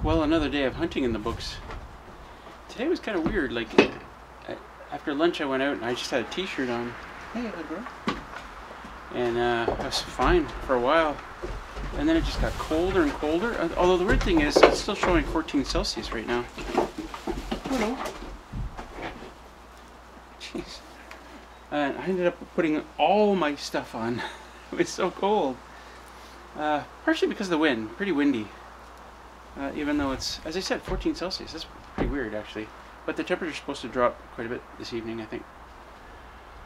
Well, another day of hunting in the books. Today was kind of weird. Like, after lunch I went out and I just had a t-shirt on. Hey, little girl. And I was fine for a while. And then it just got colder and colder. Although the weird thing is, it's still showing 14 Celsius right now. Hello. Jeez. And I ended up putting all my stuff on. It was so cold. Partially because of the wind. Pretty windy. Even though it's, as I said, 14 Celsius. That's pretty weird, actually. But the temperature's supposed to drop quite a bit this evening, I think.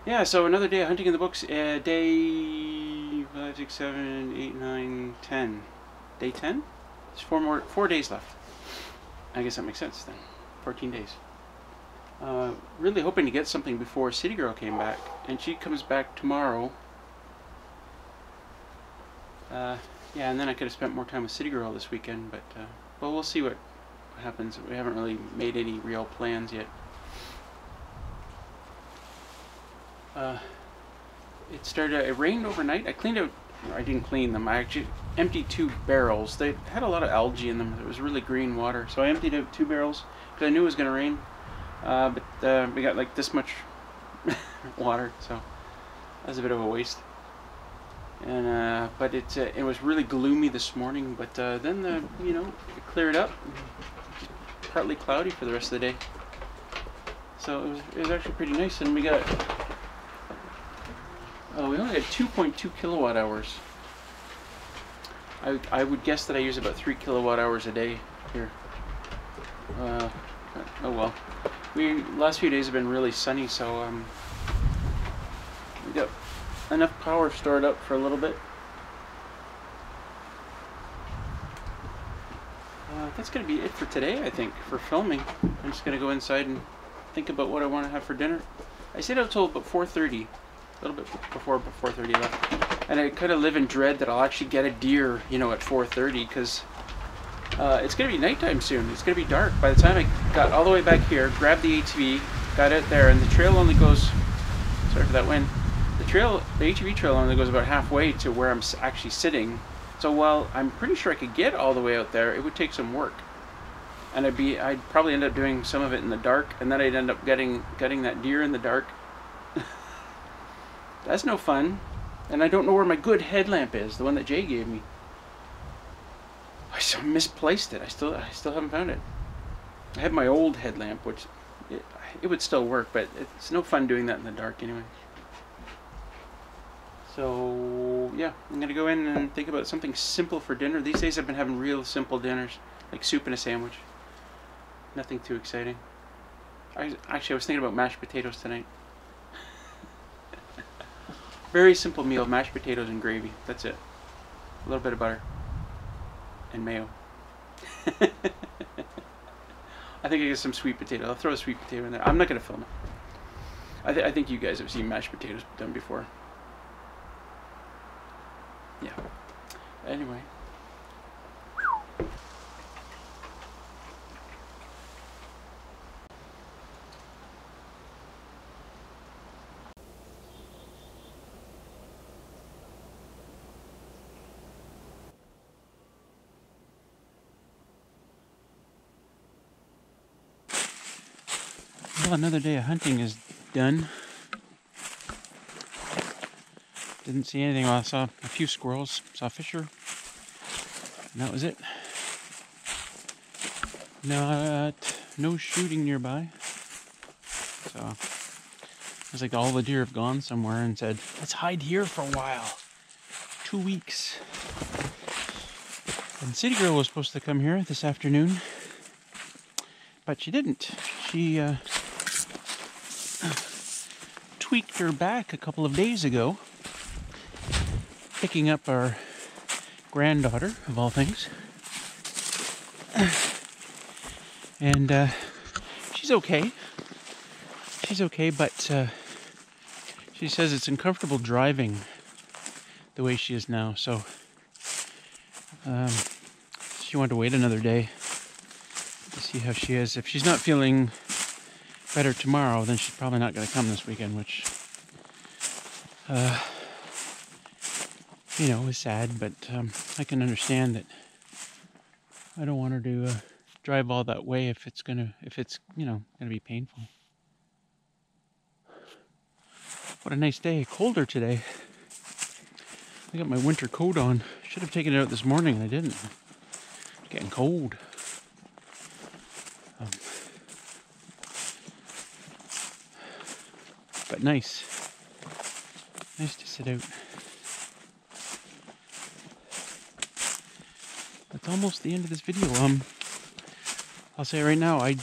Yeah, so another day of hunting in the books. Day 5, 6, 7, 8, 9, 10. Day 10? There's 4 days left. I guess that makes sense then. 14 days. Really hoping to get something before City Girl came back. And she comes back tomorrow. Yeah, and then I could have spent more time with City Girl this weekend, but well, we'll see what happens. We haven't really made any real plans yet. It rained overnight. I cleaned out, I didn't clean them, I actually emptied 2 barrels. They had a lot of algae in them. It was really green water, so I emptied out 2 barrels because I knew it was going to rain. But we got like this much water, so that was a bit of a waste. And but it was really gloomy this morning, but then you know, it cleared up. Partly cloudy for the rest of the day, so it was actually pretty nice. And we only got 2.2 kilowatt hours. I would guess that I use about 3 kilowatt hours a day here. Oh well. Last few days have been really sunny, so we got enough power stored up for a little bit. That's going to be it for today, I think, for filming. I'm just going to go inside and think about what I want to have for dinner. I stayed out till about 4:30, a little bit before 4:30 left. And I kind of live in dread that I'll actually get a deer, you know, at 4:30, because it's going to be nighttime soon. It's going to be dark. By the time I got all the way back here, grabbed the ATV, got out there, and the trail only goes, sorry for that wind, the ATV trail only goes about halfway to where I'm actually sitting. So while I'm pretty sure I could get all the way out there, it would take some work. And I'd probably end up doing some of it in the dark, and then I'd end up getting that deer in the dark. That's no fun. And I don't know where my good headlamp is, the one that Jay gave me. I misplaced it. I still haven't found it. I have my old headlamp, which it would still work, but it's no fun doing that in the dark anyway. So yeah, I'm gonna go in and think about something simple for dinner. These days I've been having real simple dinners, like soup and a sandwich. Nothing too exciting. I was thinking about mashed potatoes tonight. Very simple meal, mashed potatoes and gravy. That's it. A little bit of butter and mayo. I think I get some sweet potato. I'll throw a sweet potato in there. I'm not gonna film it. I think you guys have seen mashed potatoes done before. Yeah. Anyway. Well, another day of hunting is done. Didn't see anything. Well, I saw a few squirrels, saw a fisher, and that was it. No shooting nearby. So it was like all the deer have gone somewhere and said, let's hide here for a while. 2 weeks. And City Girl was supposed to come here this afternoon, but she didn't. She tweaked her back a couple of days ago, picking up our granddaughter, of all things. And she's okay. She's okay, but she says it's uncomfortable driving the way she is now. So she wanted to wait another day to see how she is. If she's not feeling better tomorrow, then she's probably not going to come this weekend, which you know, is sad, but I can understand that I don't want her to drive all that way if it's you know, gonna be painful. What a nice day. Colder today. I got my winter coat on. Should have taken it out this morning and I didn't. It's getting cold. But nice. Nice to sit out. That's almost the end of this video. I'll say right now, I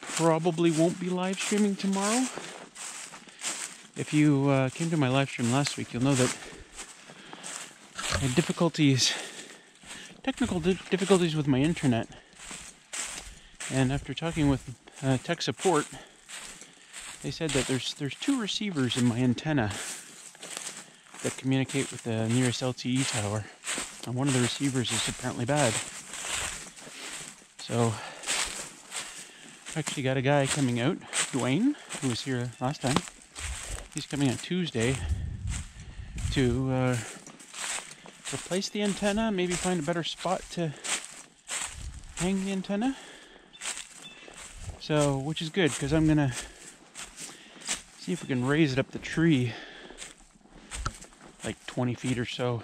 probably won't be live streaming tomorrow. If you came to my live stream last week, you'll know that I had technical difficulties with my internet. And after talking with tech support, they said that there's two receivers in my antenna that communicate with the nearest LTE tower. And one of the receivers is apparently bad. So, I actually got a guy coming out, Dwayne, who was here last time. He's coming on Tuesday to replace the antenna, maybe find a better spot to hang the antenna. So, which is good, because I'm gonna see if we can raise it up the tree like 20 feet or so.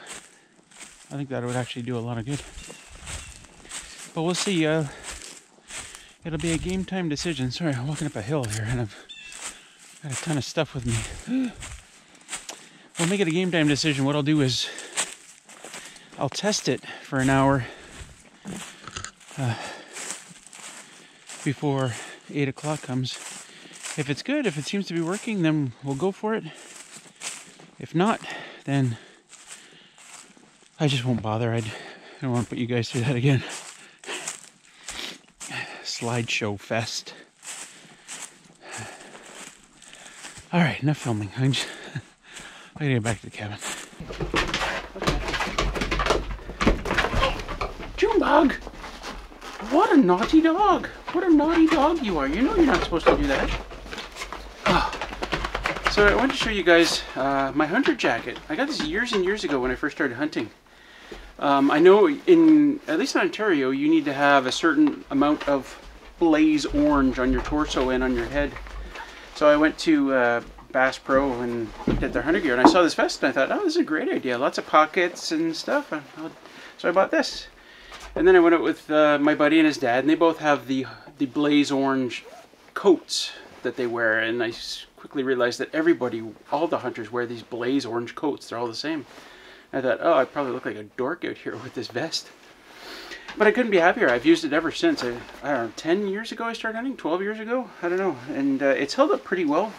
I think that would actually do a lot of good. But we'll see. It'll be a game time decision. Sorry, I'm walking up a hill here and I've got a ton of stuff with me. We'll make it a game time decision. What I'll do is I'll test it for an hour before 8 o'clock comes. If it's good, if it seems to be working, then we'll go for it. If not, then I just won't bother. I don't want to put you guys through that again. Slideshow fest. Alright, enough filming. I gotta get back to the cabin. Junebug! What a naughty dog! What a naughty dog you are. You know you're not supposed to do that. Oh. So I wanted to show you guys my hunter jacket. I got this years and years ago when I first started hunting. I know at least in Ontario, you need to have a certain amount of blaze orange on your torso and on your head. So I went to Bass Pro and looked at their hunter gear and I saw this vest and I thought, oh, this is a great idea. Lots of pockets and stuff. So I bought this. And then I went out with my buddy and his dad, and they both have the blaze orange coats that they wear. And I quickly realized that all the hunters wear these blaze orange coats. They're all the same. I thought, oh, I probably look like a dork out here with this vest. But I couldn't be happier. I've used it ever since. I don't know, 10 years ago I started hunting? 12 years ago? I don't know. And it's held up pretty well.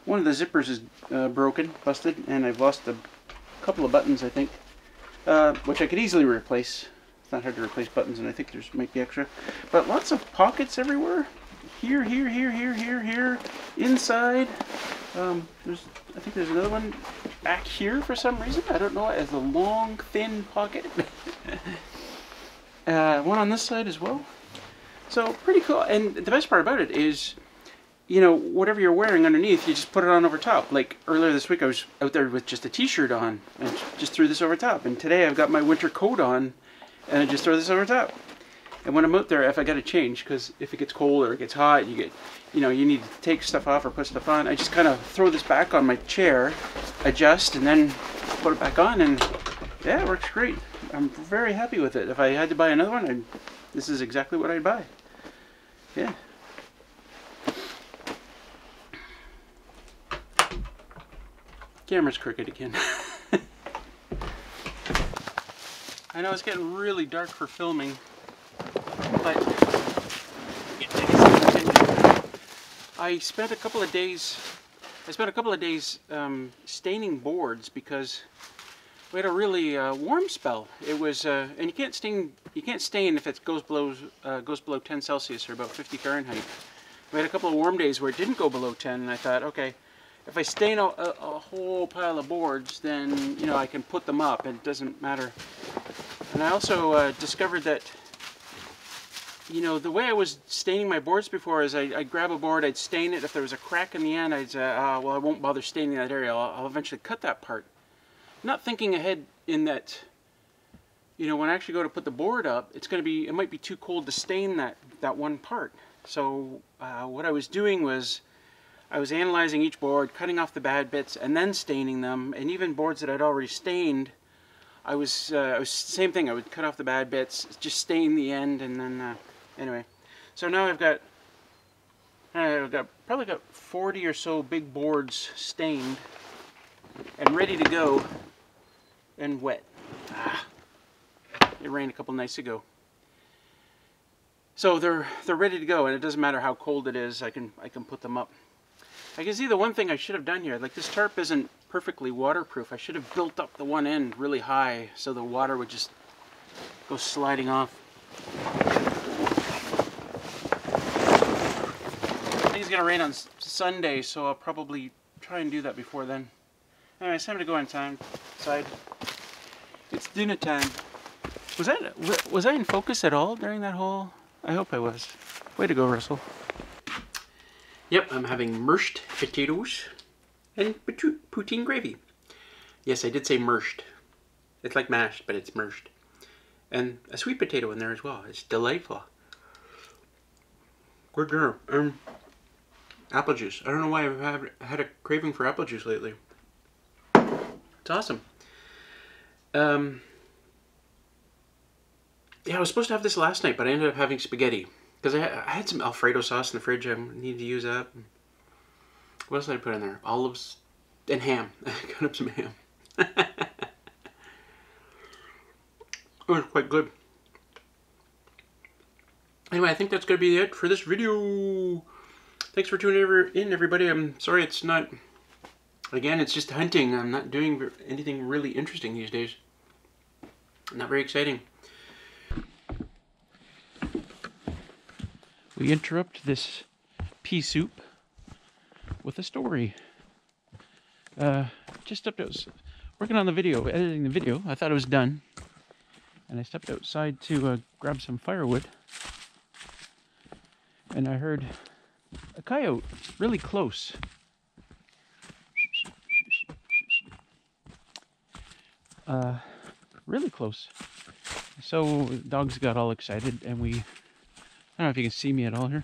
One of the zippers is broken, busted, and I've lost a couple of buttons, I think, which I could easily replace. It's not hard to replace buttons, and I think there's might be extra. But lots of pockets everywhere. Here, here, here, here, here, here. Inside. I think there's another one back here for some reason. I don't know. It has a long, thin pocket. One on this side as well. So pretty cool. And the best part about it is, you know, whatever you're wearing underneath, you just put it on over top. Like earlier this week, I was out there with just a t-shirt on and just threw this over top. And today I've got my winter coat on and I just throw this over top. And when I'm out there, if I got to change, because if it gets cold or it gets hot, you need to take stuff off or put stuff on. I just kind of throw this back on my chair, adjust, and then put it back on, and yeah, it works great. I'm very happy with it. If I had to buy another one, this is exactly what I'd buy. Yeah. Camera's crooked again. I know it's getting really dark for filming, but I spent a couple of days staining boards because we had a really warm spell. It was, and you can't stain if it goes below 10 Celsius or about 50 Fahrenheit. We had a couple of warm days where it didn't go below 10, and I thought, okay, if I stain a whole pile of boards, then I can put them up. It doesn't matter. And I also discovered that the way I was staining my boards before is I'd grab a board, I'd stain it. If there was a crack in the end, I'd say, well, I won't bother staining that area. I'll eventually cut that part. Not thinking ahead in that, you know, when I actually go to put the board up, it might be too cold to stain that one part. So what I was doing was I was analyzing each board, cutting off the bad bits, and then staining them. And even boards that I'd already stained, I was same thing. I would cut off the bad bits, just stain the end, and then anyway. So now I've got probably got 40 or so big boards stained and ready to go and wet. It rained a couple nights ago. So they're ready to go, and it doesn't matter how cold it is. I can put them up. I can see the one thing I should have done here, like this tarp isn't perfectly waterproof. I should have built up the one end really high so the water would just go sliding off. I think it's gonna rain on Sunday, so I'll probably try and do that before then. Anyway, it's time to go inside. It's dinner time. Was I in focus at all during that whole? I hope I was. Way to go, Russell. Yep, I'm having mashed potatoes and poutine gravy. Yes, I did say mashed. It's like mashed, but it's mashed. And a sweet potato in there as well. It's delightful. Good dinner. Apple juice. I don't know why I've had a craving for apple juice lately. It's awesome. Yeah, I was supposed to have this last night, but I ended up having spaghetti. Because I had some Alfredo sauce in the fridge. I needed to use that. What else did I put in there? Olives and ham. I cut up some ham. It was quite good. Anyway, I think that's going to be it for this video. Thanks for tuning in, everybody. I'm sorry it's not... Again, it's just hunting. I'm not doing anything really interesting these days. Not very exciting. We interrupt this pea soup with a story. Just stepped out, working on the video, editing the video. I thought it was done. And I stepped outside to grab some firewood. And I heard a coyote really close. Really close. So dogs got all excited and I don't know if you can see me at all here.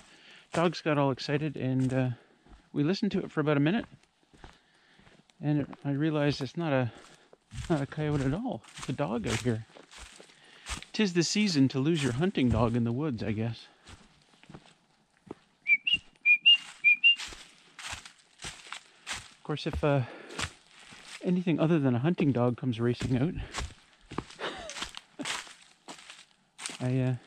Dogs got all excited and we listened to it for about a minute. And I realized it's not a coyote at all. It's a dog out here. 'Tis the season to lose your hunting dog in the woods, I guess. Of course, if anything other than a hunting dog comes racing out, I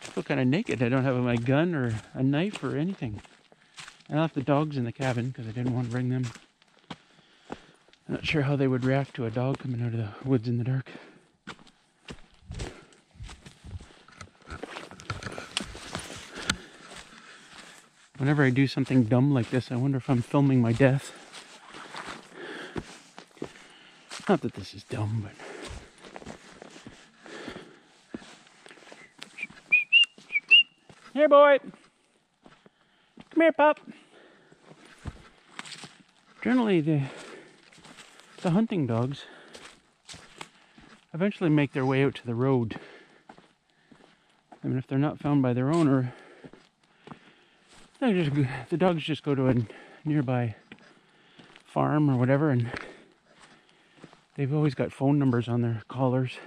feel kind of naked. I don't have my gun or a knife or anything. I left the dogs in the cabin because I didn't want to bring them. I'm not sure how they would react to a dog coming out of the woods in the dark. Whenever I do something dumb like this, I wonder if I'm filming my death. Not that this is dumb, but... Here, boy! Come here, pup! Generally, the hunting dogs eventually make their way out to the road. I mean, if they're not found by their owner, the dogs just go to a nearby farm or whatever, and they've always got phone numbers on their collars.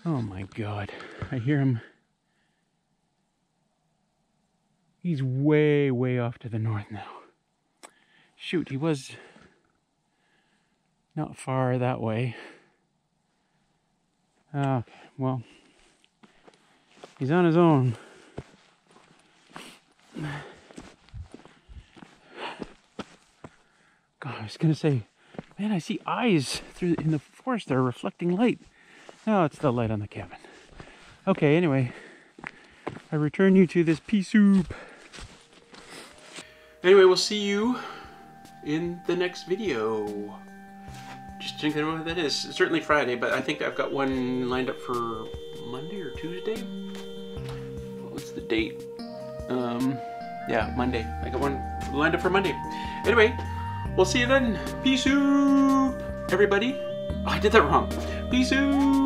Oh my God, I hear him. He's way, way off to the north now. Shoot, he was not far that way. Okay, well, he's on his own. God, I was gonna say, man, I see eyes in the forest there reflecting light. No, it's the light on the cabin. Okay, anyway, I return you to this pea soup. Anyway, we'll see you in the next video. Just thinking about what that is. It's certainly Friday, but I think I've got one lined up for Monday or Tuesday. What's the date? Yeah, Monday. I got one lined up for Monday. Anyway, we'll see you then. Peace out, everybody. Oh, I did that wrong. Peace out.